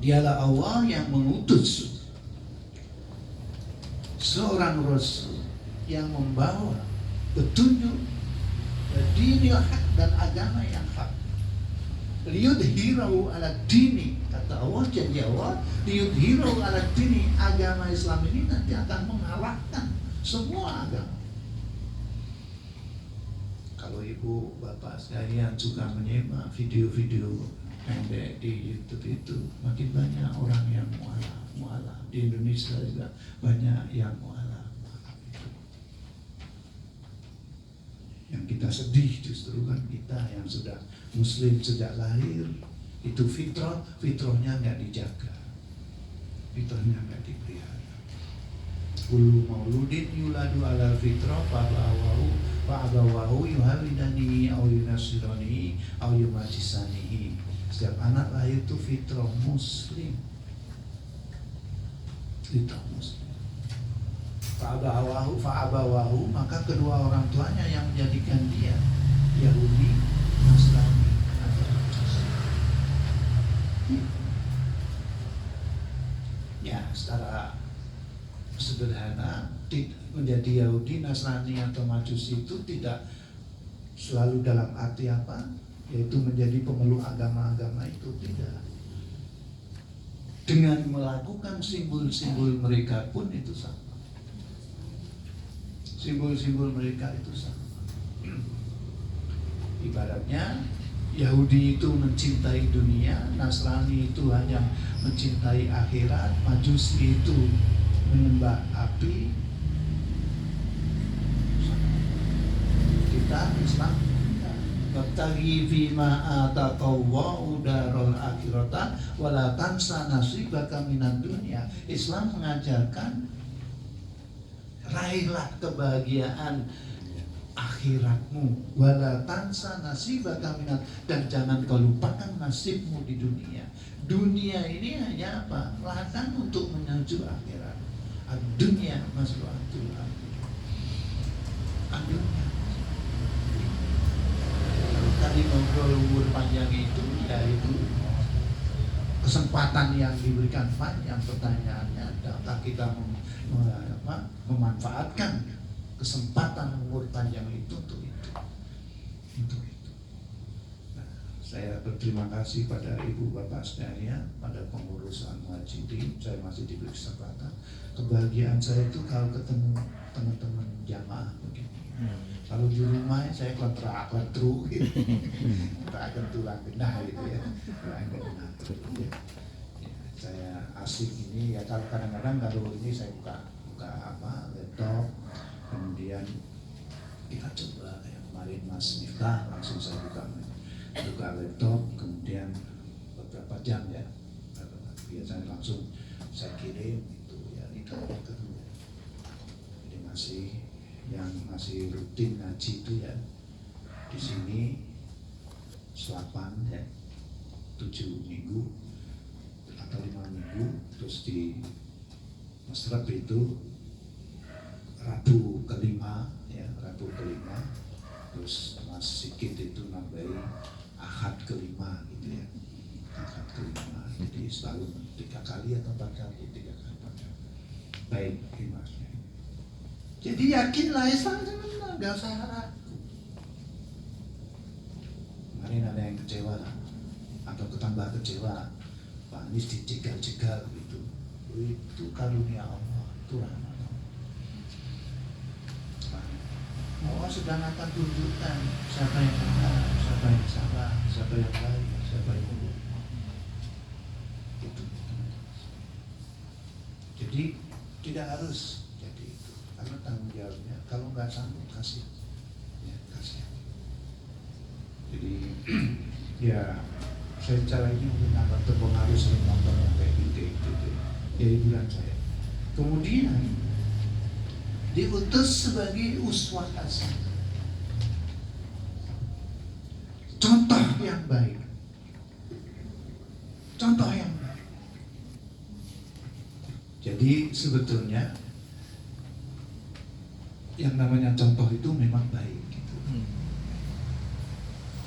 Dialah Allah yang mengutus seorang rasul yang membawa petunjuk dinil haq dan agama yang hak. Liyudhhirahu 'ala dini, kata Allah, janji Allah, liyudhhirahu 'ala dini, agama Islam ini nanti akan mengalahkan semua agama. Kalau ibu bapak sekalian suka menyimak video-video pendek di YouTube itu, makin banyak orang yang mualaf. Di Indonesia juga banyak yang mualaf. Yang kita sedih justru kan kita yang sudah Muslim sejak lahir, itu fitrahnya nggak dijaga, fitrahnya nggak dipelihara. Kullu mauludin yuladu ala fitrah fa'abawahu yuhawidanihi au yunasiranihi au yumajisanihi. Setiap anak lahir itu fitrah Muslim, fitrah Muslim. Fa'abawahu, maka kedua orang tuanya yang menjadikan dia Yahudi, Nasrani atau Majus. Ya, secara sederhana, menjadi Yahudi, Nasrani atau Majus itu tidak selalu dalam arti apa, yaitu menjadi pemeluk agama-agama itu, tidak. Dengan melakukan simbol-simbol mereka pun itu sama. Simbol-simbol mereka itu sama. Ibaratnya Yahudi itu mencintai dunia, Nasrani itu hanya mencintai akhirat, Majusi itu menyembah api. Kita Islam Wabtaghi fima ataqallahu darul akhirata wala tansa nasibaka minad dunya. Islam mengajarkan raihlah kebahagiaan akhiratmu, wala tansa nasibaka minad, dan jangan kau lupakan nasibmu di dunia. Dunia ini hanya apa? Ladang untuk menuju akhirat. Dunia masruatul akhirah. Dunia. Tadi ngobrol umur panjang itu, yaitu kesempatan yang diberikan panjang. Pertanyaannya, adakah kita memanfaatkan kesempatan umur panjang itu untuk itu? Nah, saya berterima kasih pada ibu bapak sekalian, pada pengurus Al-Muhajirin. Saya masih diberi kesempatan. Kebahagiaan saya itu kalau ketemu teman-teman jamaah begini. Kalau di rumah saya kontrak-kontru gitu. Kita akan tulang genah gitu ya. Tulang genah. Ya. Saya asik ini ya, kalau kadang-kadang kalau ini saya buka laptop, kemudian kita coba ya, kemarin Mas Miftah langsung saya buka laptop, kemudian beberapa jam ya, biasanya langsung saya kirim itu ya, itu. Jadi masih rutin ngaji itu ya, di sini selapan ya, 7 minggu atau 5 minggu, terus di Mesrep itu Rabu kelima, terus Mas Sikit itu nambahin Ahad kelima gitu ya, Ahad kelima, jadi selalu 3 kali atau 4 kali, 3 kali 4 kali. Baik, terima kasih. Jadi yakinlah Islam itu benar, gak usah ragu. Kemarin ada yang kecewa atau ketambah kecewa, Pak Anies dicegal-cegal gitu. Itu karunia Allah, itu rahmat Allah. Allah sedang akan tunjukkan siapa yang benar, siapa yang salah, siapa yang baik, siapa yang buruk. Itu. Jadi tidak harus jadi itu, karena tanggung jawabnya. Kalau nggak sanggup kasih, ya kasih. Jadi ya secara ini mungkin akan terpengaruh sering nonton yang kayak gitu, ya hiburan saya. Kemudian diutus sebagai uswah hasanah, contoh yang baik, contoh yang baik. Jadi sebetulnya yang namanya contoh itu memang baik gitu.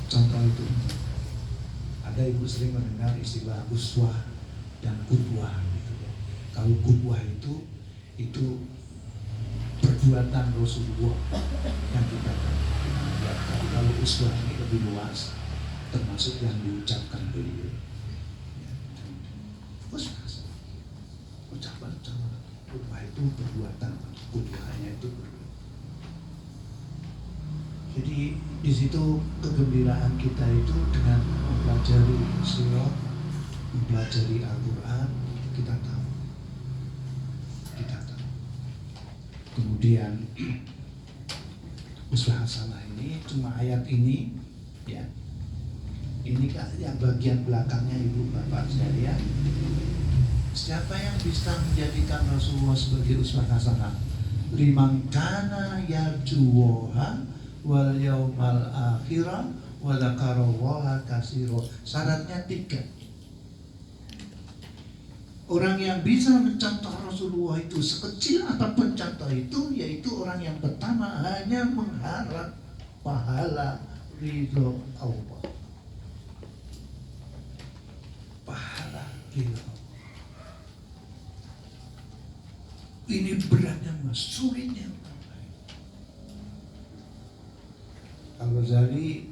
Contoh itu ada, ibu sering mendengar istilah uswah dan qudwah gitu ya. Kalau qudwah itu perbuatan Rasulullah yang kita lihat. Kalau uswah ini lebih luas, termasuk yang diucapkan beliau. Uswah, ucapan, qudwah itu perbuatan, qudwahnya itu perbuatan. Jadi di situ kegembiraan kita itu dengan mempelajari surah, mempelajari Al-Quran, kita tahu. Kemudian uswah hasanah ini cuma ayat ini, ya. Ini kan yang bagian belakangnya ibu bapak sekalian. Siapa yang bisa menjadikan Rasulullah sebagai uswah hasanah? Liman kana yarjuwaha wal yaumal akhirah wa dzakarallaha katsira. Syaratnya 3. Orang yang bisa mencontoh Rasulullah itu sekecil apapun contoh itu, yaitu orang yang pertama hanya mengharap pahala ridho Allah. Pahala ridho. Ini beratnya mas, sulitnya. Al-Ghazali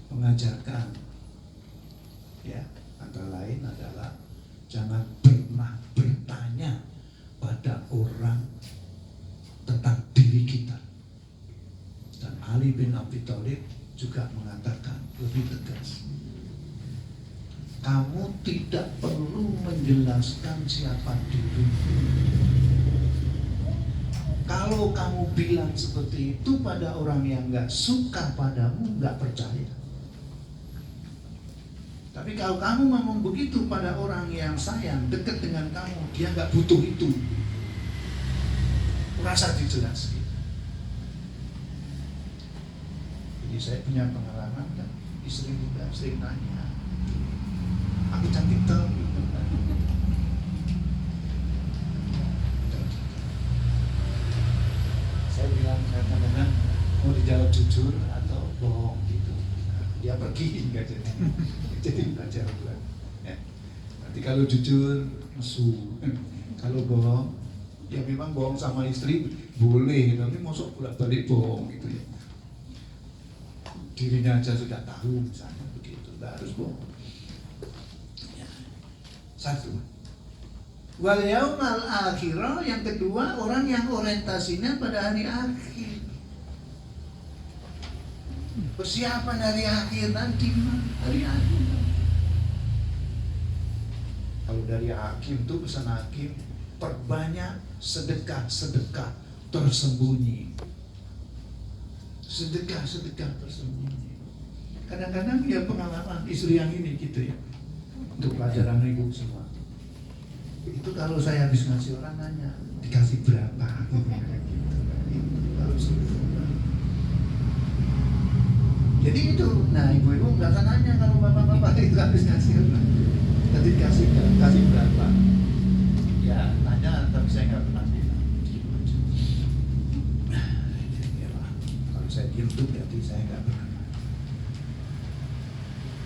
mengajarkan, ya, antara lain adalah jangan pernah bertanya pada orang tentang diri kita. Dan Ali bin Abi Thalib juga mengatakan lebih tegas, kamu tidak perlu menjelaskan siapa dirimu. Kalau kamu bilang seperti itu pada orang yang gak suka padamu, gak percaya. Tapi kalau kamu ngomong begitu pada orang yang sayang, dekat dengan kamu, dia nggak butuh itu. Rasa dijelas. Jadi saya punya pengalaman kan, istri juga sering nanya, aku cantik tau gitu kan. Saya bilang kadang-kadang mau dijawab jujur atau bohong gitu. Dia pergi nggak jadi belajar bulan. Ya. Nanti kalau jujur mesum, kalau bohong, ya memang bohong sama istri boleh, tapi masuk bolak-balik bohong gitu ya. Dirinya aja sudah tahu misalnya begitu, nggak harus bohong. Ya. 1. Wal yaumal akhirah, yang kedua orang yang orientasinya pada hari akhir. Persiapan hari akhir nanti, hari akhir. Kalau dari hakim tuh pesan hakim, perbanyak sedekah tersembunyi. Sedekah tersembunyi. Kadang-kadang ya pengalaman istri yang ini gitu ya, untuk pelajaran ibu semua. Itu kalau saya habis ngasih orang nanya, dikasih berapa? Jadi itu, nah ibu-ibu nggak akan nanya kalau bapak-bapak itu habis ngasih orang. Tadi kasih berapa? Ya nanya, tapi saya nggak pernah bilang. Kalau saya diam tuh berarti saya nggak pernah.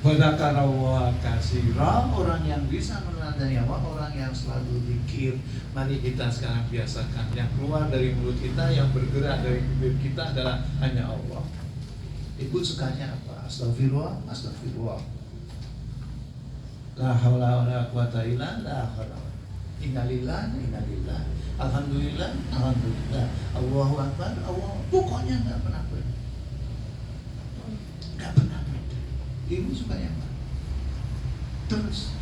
Wadakarawa kasira, orang yang bisa meneladani Allah, orang yang selalu zikir. Mari kita sekarang biasakan. Yang keluar dari mulut kita, yang bergerak dari bibir kita adalah hanya Allah. Ibu sukanya apa? Astagfirullah, astagfirullah. La haula wala quwata illa billah. Innalillah, innalillah. Alhamdulillah, alhamdulillah. Allahu akbar, Allah. Pokoknya nggak pernah berhenti. Nggak pernah berhenti. Ibu suka yang mana? Terus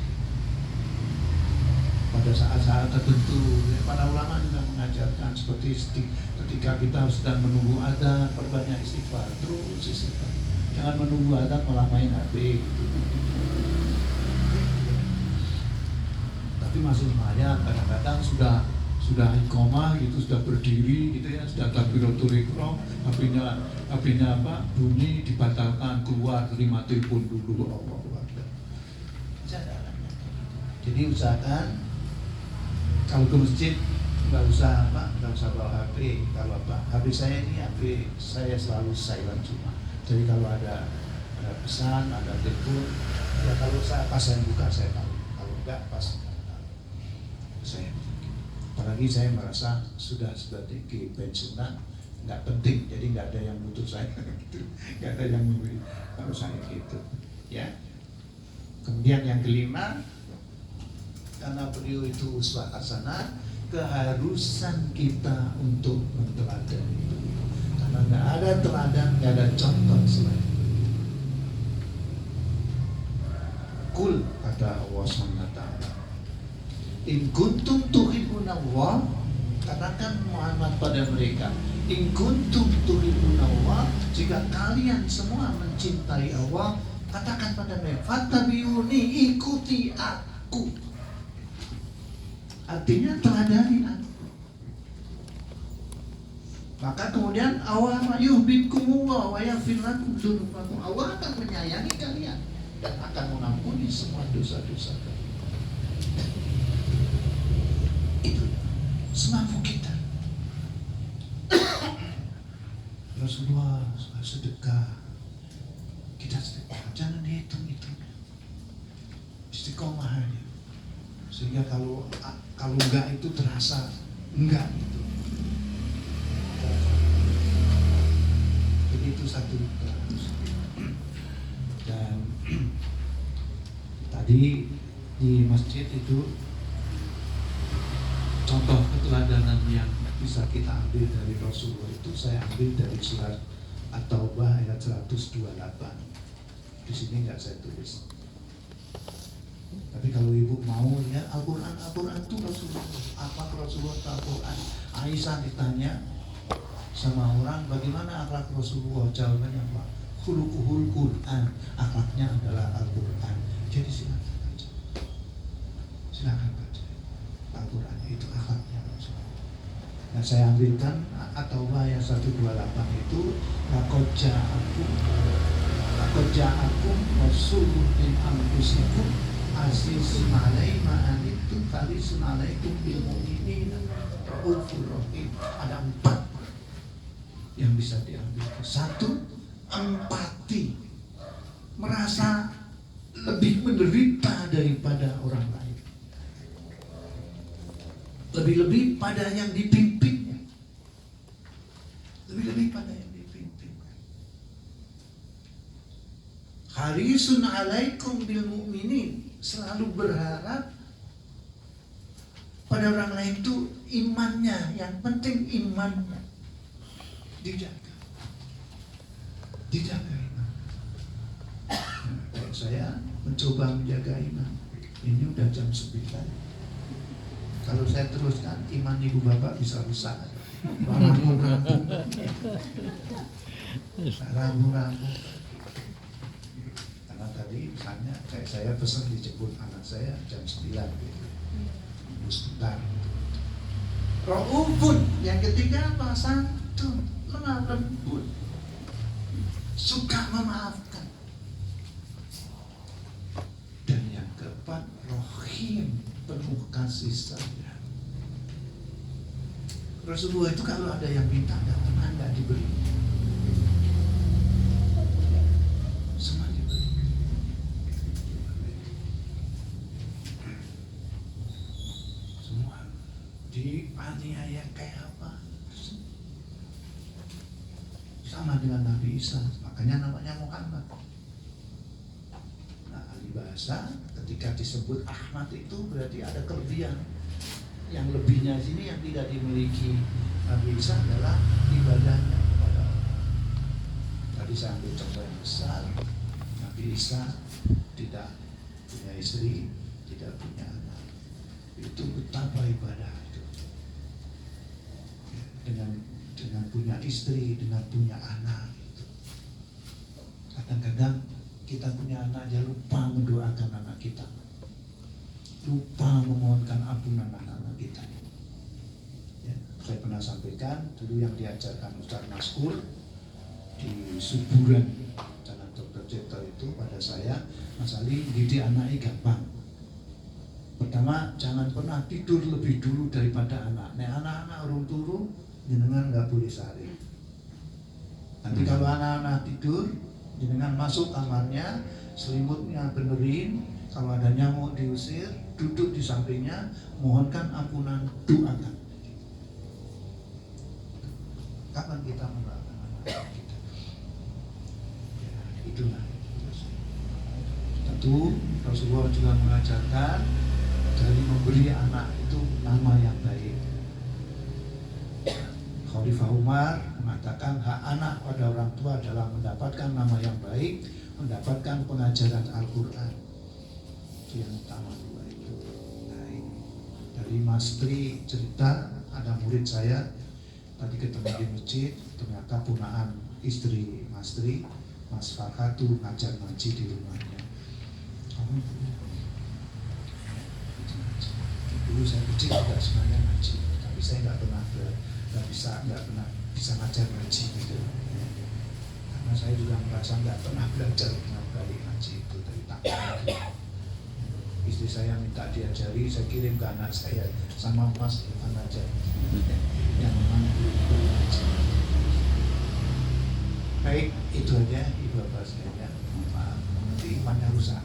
pada saat-saat tertentu, para ulama juga mengajarkan seperti ketika kita sedang menunggu adzan, perbanyak istighfar, terus istighfar. Jangan menunggu adzan malah main HP gitu. Tapi masih lumayan, kadang-kadang sudah iqomah gitu, sudah berdiri gitu ya, sudah takbiratul ihram, HP-nya apa? Bunyi, dibatalkan, keluar, terima telepon dulu. Allahu Akbar. Jadi usahakan kalau ke masjid nggak usah bawa HP. Kalau HP saya ini HP saya selalu silent cuma. Jadi kalau ada pesan, ada telepon, ya kalau pas saya buka saya tahu. Kalau enggak pas saya. Apalagi saya merasa sudah tinggi pensiunan, nggak penting, jadi nggak ada yang butuh saya gitu, nggak ada yang memberi kalau saya gitu, ya. Kemudian yang kelima, karena beliau itu uswah hasanah, keharusan kita untuk menteladani, karena nggak ada teladan, nggak ada contoh selain Kul kata Allah SWT, in kuntum tuhibbunallah, katakan Muhammad pada mereka, in kuntum tuhibbunallah, jika kalian semua mencintai Allah, katakan pada mereka, fattabi'uni, ikuti aku. Artinya teladani aku. Maka kemudian Allah yuhibbukumullah wa yaghfir lakum dzunubakum, Allah akan menyayangi kalian dan akan mengampuni semua dosa-dosa kalian. Itu semampu kita. Rasulullah sedekah, kita sedekah, jangan dihitung-hitung, istiqomah aja. Sehingga kalau enggak itu terasa enggak gitu. Jadi itu satu. Dan tadi di masjid itu contoh keteladanan yang bisa kita ambil dari Rasulullah itu saya ambil dari surat At-Taubah ayat 128. Di sini nggak saya tulis. Tapi kalau ibu mau ya Al-Quran itu Rasulullah. Apa Rasulullah Al-Quran? Aisyah ditanya sama orang, bagaimana akhlak Rasulullah? Jawabannya apa? Khuluquhul Quran. Akhlaknya adalah Al-Quran. Jadi silakan baca. Silakan baca. Al-Quran itu akhlaknya Rasulullah. Nah saya ambilkan atau ayat 128 itu laqad ja'akum rasulun min anfusikum azizun 'alaihi ma anittum harisun 'alaikum bil mu'minina raufur rahim. Ada 4 yang bisa diambil. 1, empati, merasa lebih menderita daripada orang lain, lebih-lebih pada yang dipimpinnya, lebih-lebih pada yang dipimpinnya. Harisun 'alaikum bil mu'minin, selalu berharap pada orang lain itu imannya, yang penting imannya dijaga iman. Saya mencoba menjaga iman. Ini udah jam 9. Kalau saya teruskan, iman ibu bapak bisa rusak. Ramu-ramu. Karena tadi misalnya kayak saya pesan dijemput anak saya jam 9 gitu. Sebentar. Raufun, yang ketiga apa? Santun, lemah lembut, suka memaafkan. Dan yang keempat, Rohim, penuh kasih sayang. Rasulullah itu kalau ada yang minta nggak diberi, semua diberi. dianiaya kayak apa? Sama dengan Nabi Isa, makanya namanya Muhammad. Nah, ahli bahasa ketika disebut Ahmad itu berarti ada kelebihan. Yang lebihnya sini yang tidak dimiliki Nabi Isa adalah ibadahnya kepada Allah. Tadi saya ambil contoh yang besar. Nabi Isa tidak punya istri, tidak punya anak. Itu betapa ibadah itu. Dengan punya istri, dengan punya anak. Kadang-kadang kita punya anak aja lupa mendoakan anak kita, lupa memohonkan ampunan anak-anak kita. Ya, saya pernah sampaikan dulu yang diajarkan Ustaz Maskur di Suburan Jalan Dr. Cipto itu pada saya, Mas Ali, didik anaknya gampang. Pertama, jangan pernah tidur lebih dulu daripada anak. Nek anak-anak urung turu, jenengan nggak boleh sare. Nanti kalau anak-anak tidur, jenengan masuk kamarnya, selimutnya benerin, kalau ada nyamuk diusir, duduk di sampingnya, mohonkan ampunan, doakan. Kapan kita mendoakan anak kita? Ya, itulah. Tentu Rasulullah juga mengajarkan dari memberi anak itu nama yang baik. Khalifah Umar mengatakan hak anak pada orang tua adalah mendapatkan nama yang baik, mendapatkan pengajaran Al-Quran. Itu yang utama dua itu. Nah, ini dari Mas Tri cerita, ada murid saya tadi ketemu di masjid, ternyata punaan istri Mas Tri, Mas Fakatu ngajar ngaji di rumahnya. Dulu saya kecil juga sebenarnya ngaji, tapi saya nggak pernah bisa ngajar ngaji gitu. Karena saya juga merasa nggak pernah belajar dengan baik ngaji itu dari tangan. Istri saya minta diajari, saya kirim ke anak saya sama Mas Ivan aja yang memang belum ngaji. Baik, itu aja Ibu Bapak sekalian. Maaf, nanti imannya rusak.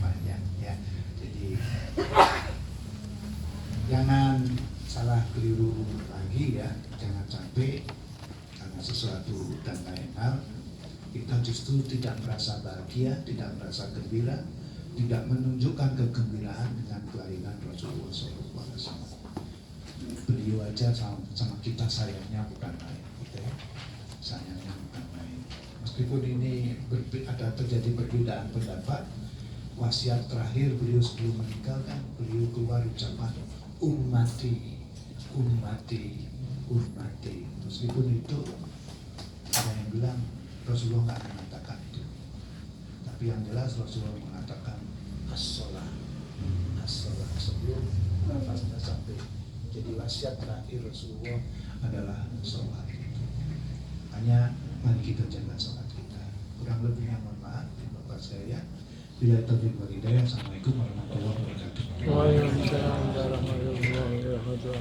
Banyak ya. Jadi jangan salah keliru lagi ya, jangan sampai karena sesuatu dan lain hal kita justru tidak merasa bahagia, tidak merasa gembira, tidak menunjukkan kegembiraan dengan kelahiran Rasulullah SAW. Beliau aja sama kita sayangnya bukan main, gitu ya. Sayangnya bukan main. Meskipun ini ada terjadi perbedaan pendapat, wasiat terakhir beliau sebelum meninggal kan beliau keluar ucapan ummati, ummati, ummati. Meskipun itu ada yang bilang Rasulullah nggak mengatakan itu, tapi yang jelas Rasulullah mengatakan as-sholah, as-sholah sebelum nafasnya sampai. Jadi wasiat terakhir Rasulullah adalah sholat. Hanya mari kita jaga sholat kita. Kurang lebihnya mohon maaf Bapak saya. Bila taufiq wal hidayah. Assalamualaikum warahmatullahi wabarakatuh. Waalaikumsalam warahmatullahi wabarakatuh.